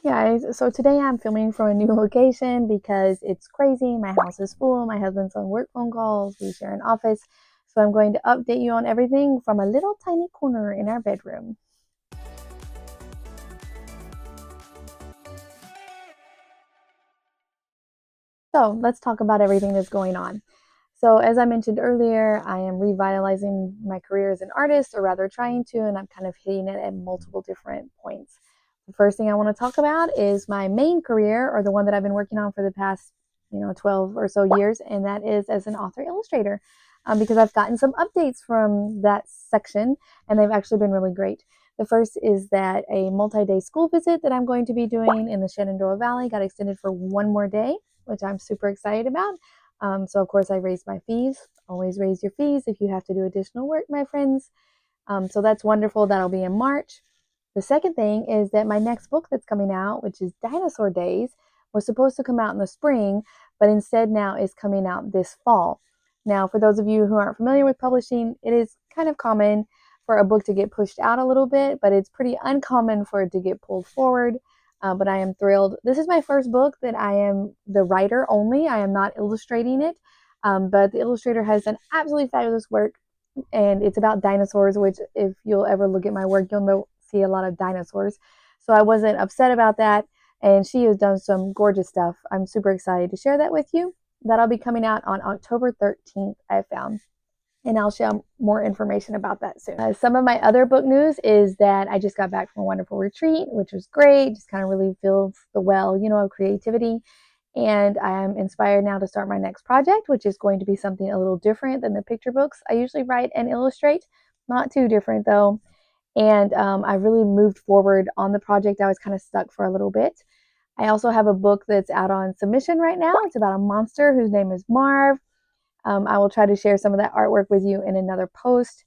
Guys, so today I'm filming from a new location because it's crazy. My house is full. My husband's on work phone calls. We share an office. So I'm going to update you on everything from a little tiny corner in our bedroom. So let's talk about everything that's going on. So, as I mentioned earlier, I am revitalizing my career as an artist, or rather trying to, and I'm kind of hitting it at multiple different points. The first thing I want to talk about is my main career, or the one that I've been working on for the past, 12 or so years, and that is as an author illustrator. Because I've gotten some updates from that section, and they've actually been really great. The first is that a multi day school visit that I'm going to be doing in the Shenandoah Valley got extended for one more day, which I'm super excited about. So, of course, I raised my fees. Always raise your fees if you have to do additional work, my friends. So, that's wonderful. That'll be in March. The second thing is that my next book that's coming out, which is Dinosaur Days, was supposed to come out in the spring, but instead now is coming out this fall. Now, for those of you who aren't familiar with publishing, it is kind of common for a book to get pushed out a little bit, but it's pretty uncommon for it to get pulled forward. But I am thrilled. This is my first book that I am the writer only. I am not illustrating it, but the illustrator has done absolutely fabulous work, and it's about dinosaurs. Which, if you'll ever look at my work, you'll see a lot of dinosaurs. So I wasn't upset about that, and she has done some gorgeous stuff. I'm super excited to share that with you. That'll be coming out on October 13th. I found, and I'll share more information about that soon. Some of my other book news is that I just got back from a wonderful retreat, which was great. Just kind of really fills the well, of creativity. And I'm inspired now to start my next project, which is going to be something a little different than the picture books I usually write and illustrate. Not too different though. And I really moved forward on the project. I was kind of stuck for a little bit. I also have a book that's out on submission right now. It's about a monster whose name is Marv. I will try to share some of that artwork with you in another post.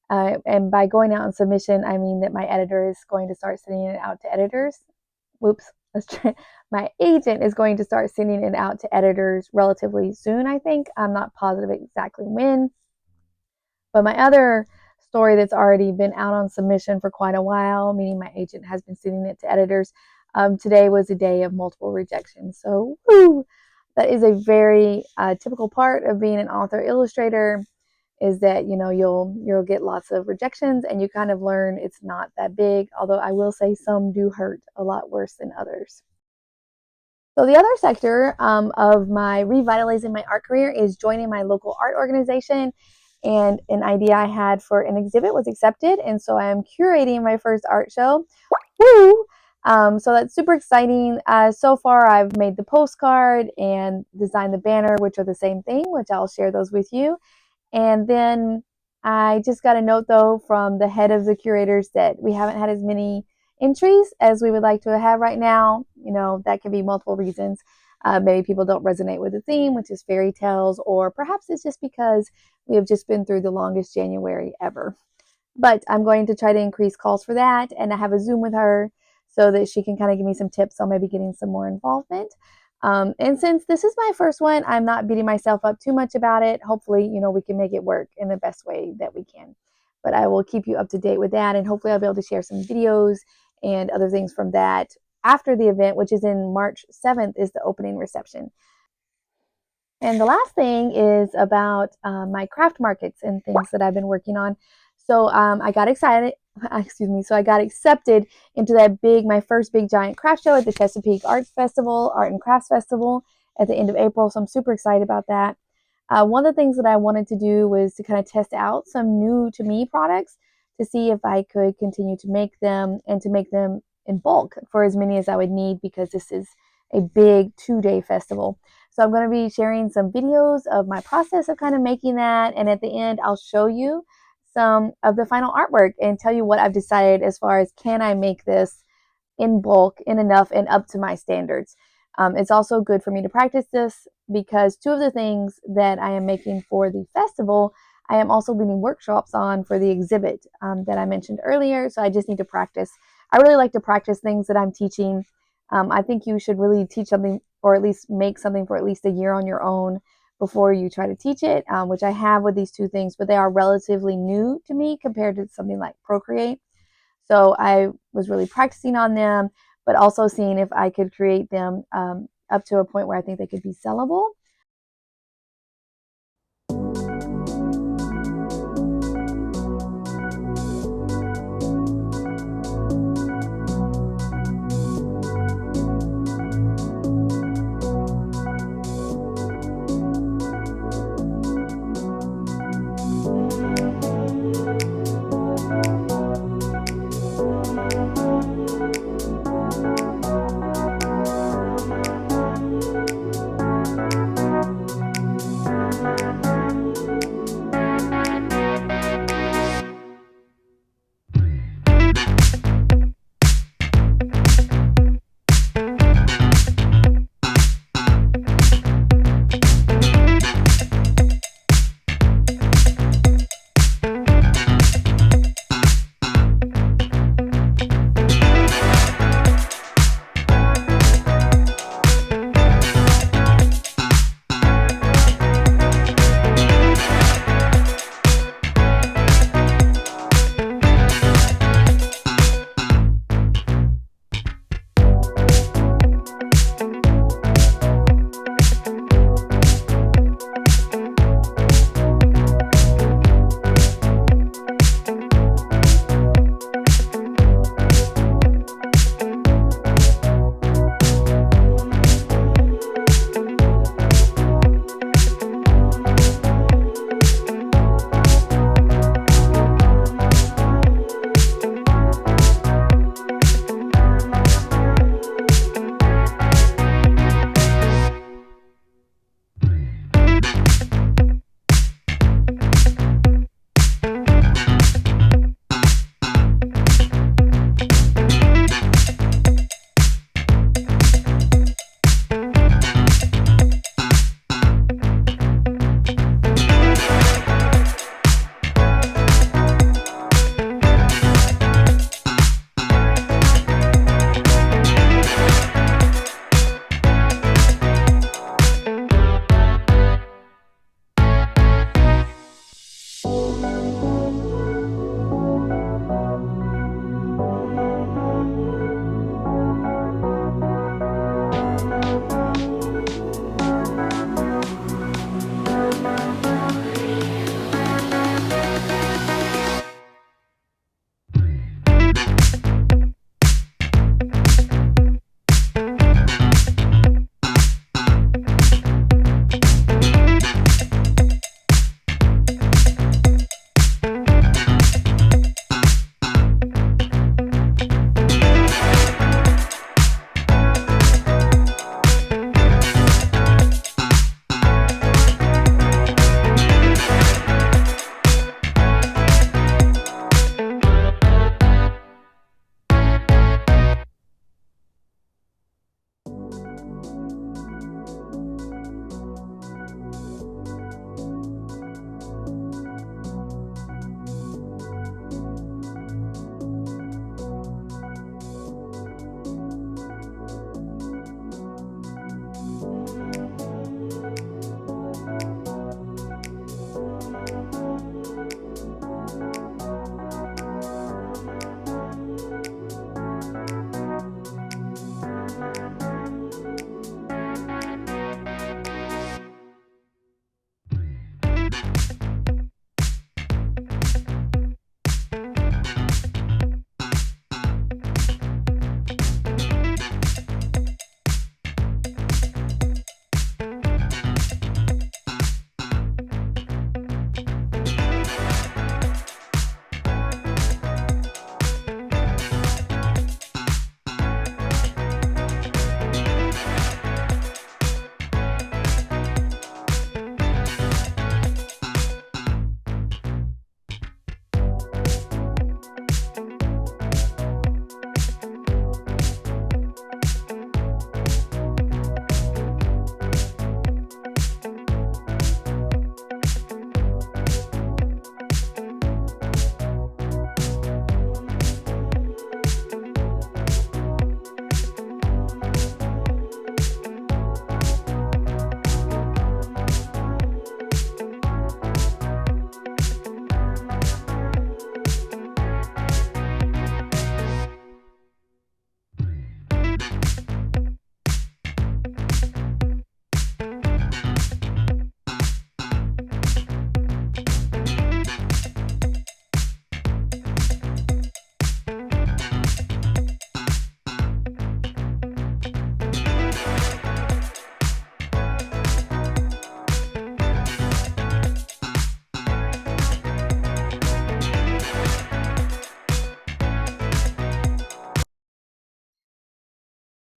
And by going out on submission, I mean that my editor is going to start sending it out to editors. Whoops, let's try. My agent is going to start sending it out to editors relatively soon, I think. I'm not positive exactly when. But my other story that's already been out on submission for quite a while, meaning my agent has been sending it to editors, today was a day of multiple rejections. So, woo, that is a very typical part of being an author illustrator, is that you'll get lots of rejections, and you kind of learn it's not that big, although I will say some do hurt a lot worse than others. So the other sector of my revitalizing my art career is joining my local art organization, and an idea I had for an exhibit was accepted, and so I am curating my first art show. Woo! So that's super exciting. So far, I've made the postcard and designed the banner, which are the same thing, which I'll share those with you. And then I just got a note though from the head of the curators that we haven't had as many entries as we would like to have right now. That could be multiple reasons. Maybe people don't resonate with the theme, which is fairy tales, or perhaps it's just because we have just been through the longest January ever. But I'm going to try to increase calls for that, and I have a Zoom with her so that she can kind of give me some tips on maybe getting some more involvement. And since this is my first one, I'm not beating myself up too much about it. Hopefully, we can make it work in the best way that we can. But I will keep you up to date with that, and hopefully I'll be able to share some videos and other things from that after the event, which is in March 7th, is the opening reception. And the last thing is about my craft markets and things that I've been working on. So I got excited, excuse me, so I got accepted into my first big giant craft show at the Chesapeake Arts Festival, Art and Crafts Festival at the end of April. So I'm super excited about that. One of the things that I wanted to do was to kind of test out some new to me products to see if I could continue to make them, and to make them in bulk for as many as I would need, because this is a big 2-day festival. So I'm going to be sharing some videos of my process of kind of making that. And at the end, I'll show you some of the final artwork and tell you what I've decided as far as, can I make this in bulk, in enough, and up to my standards. It's also good for me to practice this, because two of the things that I am making for the festival, I am also leading workshops on for the exhibit that I mentioned earlier. So I just need to practice. I really like to practice things that I'm teaching. I think you should really teach something, or at least make something, for at least a year on your own before you try to teach it, which I have with these two things, but they are relatively new to me compared to something like Procreate. So I was really practicing on them, but also seeing if I could create them up to a point where I think they could be sellable.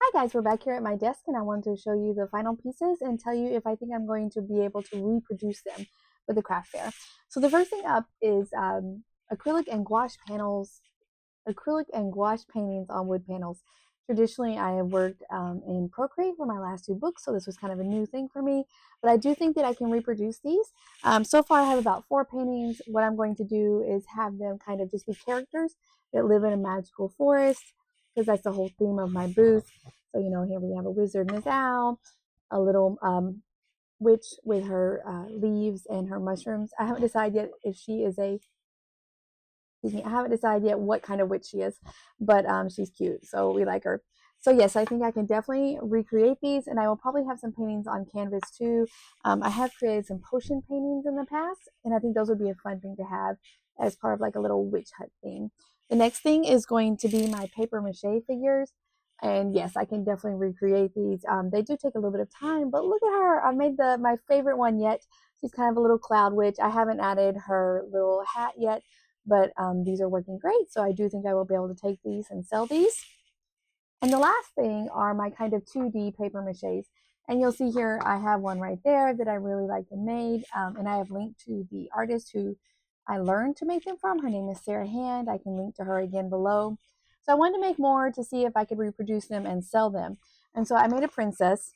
Hi guys, we're back here at my desk and I wanted to show you the final pieces and tell you if I think I'm going to be able to reproduce them with the craft fair. So the first thing up is acrylic and gouache panels, acrylic and gouache paintings on wood panels. Traditionally, I have worked in Procreate for my last two books, so this was kind of a new thing for me. But I do think that I can reproduce these. So far, I have about 4 paintings. What I'm going to do is have them kind of just be characters that live in a magical forest, because that's the whole theme of my booth. So, you know, here we have a wizard, Miss Owl, a little witch with her leaves and her mushrooms. I haven't decided yet if she is a excuse me, I haven't decided yet what kind of witch she is, but she's cute, so we like her. So yes, I think I can definitely recreate these, and I will probably have some paintings on canvas too. I have created some potion paintings in the past, and I think those would be a fun thing to have as part of like a little witch hut theme. The next thing is going to be my paper mache figures. And yes, I can definitely recreate these. They do take a little bit of time, but look at her. I made my favorite one yet. She's kind of a little cloud witch. I haven't added her little hat yet, but these are working great. So I do think I will be able to take these and sell these. And the last thing are my kind of 2D paper maches. And you'll see here, I have one right there that I really like and made. And I have linked to the artist who I learned to make them from. Her name is Sarah Hand. I can link to her again below. So I wanted to make more to see if I could reproduce them and sell them. And so I made a princess.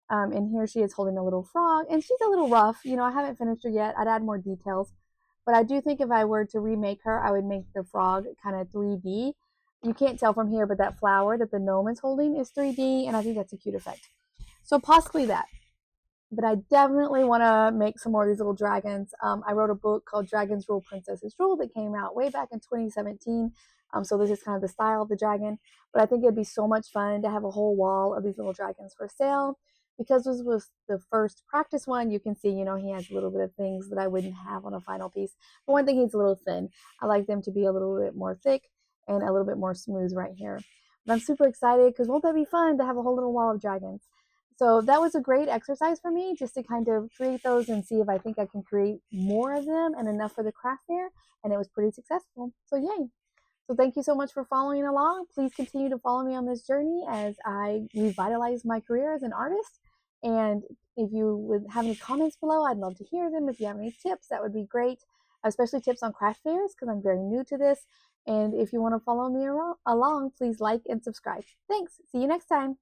And here she is holding a little frog. And she's a little rough. You know, I haven't finished her yet. I'd add more details. But I do think if I were to remake her, I would make the frog kind of 3D. You can't tell from here, but that flower that the gnome is holding is 3D, and I think that's a cute effect. So possibly that. But I definitely want to make some more of these little dragons. I wrote a book called Dragons Rule, Princesses Rule that came out way back in 2017. So this is kind of the style of the dragon. But I think it'd be so much fun to have a whole wall of these little dragons for sale. Because this was the first practice one, you can see, you know, he has a little bit of things that I wouldn't have on a final piece. But one thing, he's a little thin. I like them to be a little bit more thick and a little bit more smooth right here. But I'm super excited because won't that be fun to have a whole little wall of dragons? So that was a great exercise for me, just to kind of create those and see if I think I can create more of them and enough for the craft fair. And it was pretty successful. So yay. So thank you so much for following along. Please continue to follow me on this journey as I revitalize my career as an artist. And if you would have any comments below, I'd love to hear them. If you have any tips, that would be great, especially tips on craft fairs because I'm very new to this. And if you want to follow me along, please like and subscribe. Thanks. See you next time.